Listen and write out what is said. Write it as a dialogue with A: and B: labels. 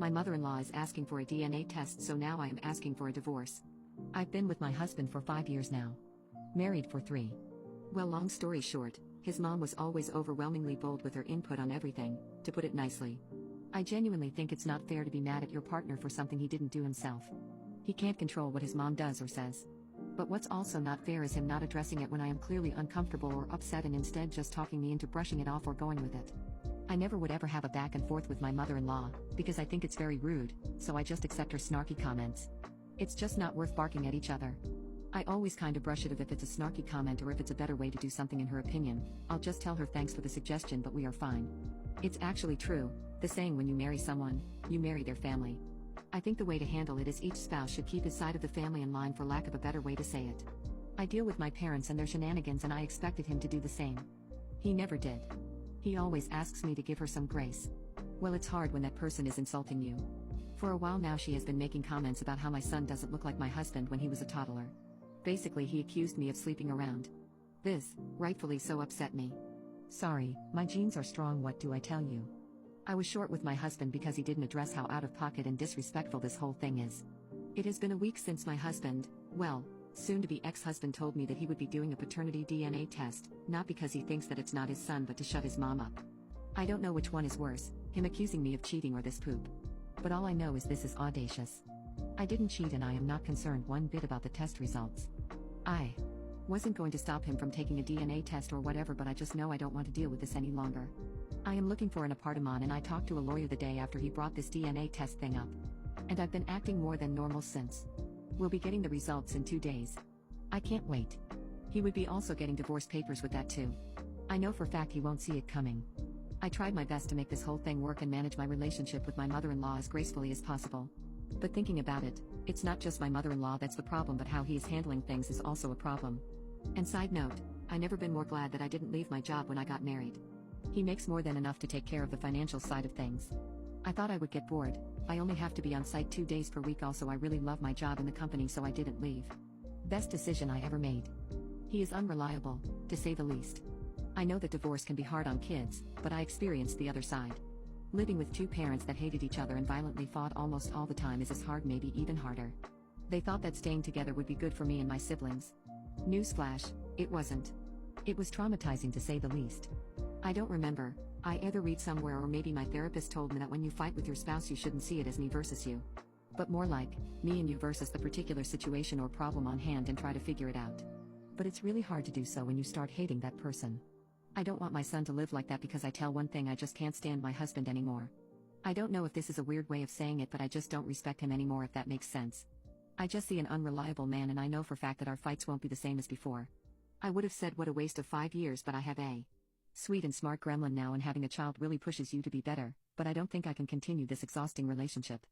A: My mother-in-law is asking for a DNA test, so now I am asking for a divorce. I've been with my husband for 5 years now. Married for 3. Well, long story short, his mom was always overwhelmingly bold with her input on everything, to put it nicely. I genuinely think it's not fair to be mad at your partner for something he didn't do himself. He can't control what his mom does or says. But what's also not fair is him not addressing it when I am clearly uncomfortable or upset and instead just talking me into brushing it off or going with it. I never would ever have a back and forth with my mother-in-law, because I think it's very rude, so I just accept her snarky comments. It's just not worth barking at each other. I always kinda brush it if it's a snarky comment or if it's a better way to do something in her opinion. I'll just tell her thanks for the suggestion, but we are fine. It's actually true, the saying when you marry someone, you marry their family. I think the way to handle it is each spouse should keep his side of the family in line, for lack of a better way to say it. I deal with my parents and their shenanigans, and I expected him to do the same. He never did. He always asks me to give her some grace. Well, it's hard when that person is insulting you. For a while now she has been making comments about how my son doesn't look like my husband when he was a toddler. Basically, he accused me of sleeping around. This, rightfully so, upset me. Sorry, my genes are strong, what do I tell you? I was short with my husband because he didn't address how out of pocket and disrespectful this whole thing is. It has been a week since my husband, well, soon-to-be ex-husband, told me that he would be doing a paternity DNA test, not because he thinks that it's not his son but to shut his mom up. I don't know which one is worse, him accusing me of cheating or this poop. But all I know is this is audacious. I didn't cheat and I am not concerned one bit about the test results. I wasn't going to stop him from taking a DNA test or whatever, but I just know I don't want to deal with this any longer. I am looking for an apartment and I talked to a lawyer the day after he brought this DNA test thing up. And I've been acting more than normal since. We'll be getting the results in 2 days. I can't wait. He would be also getting divorce papers with that too. I know for a fact he won't see it coming. I tried my best to make this whole thing work and manage my relationship with my mother-in-law as gracefully as possible. But thinking about it, it's not just my mother-in-law that's the problem, but how he is handling things is also a problem. And side note, I never been more glad that I didn't leave my job when I got married. He makes more than enough to take care of the financial side of things. I thought I would get bored. I only have to be on site 2 days per week. Also, I really love my job in the company, so I didn't leave. Best decision I ever made. He is unreliable, to say the least. I know that divorce can be hard on kids, but I experienced the other side. Living with 2 parents that hated each other and violently fought almost all the time is as hard, maybe even harder. They thought that staying together would be good for me and my siblings. Newsflash, it wasn't. It was traumatizing, to say the least. I don't remember, I either read somewhere or maybe my therapist told me that when you fight with your spouse you shouldn't see it as me versus you. But more like, me and you versus the particular situation or problem on hand, and try to figure it out. But it's really hard to do so when you start hating that person. I don't want my son to live like that, because I tell one thing, I just can't stand my husband anymore. I don't know if this is a weird way of saying it, but I just don't respect him anymore, if that makes sense. I just see an unreliable man, and I know for a fact that our fights won't be the same as before. I would have said what a waste of 5 years, but I have a sweet and smart gremlin now, and having a child really pushes you to be better, but I don't think I can continue this exhausting relationship.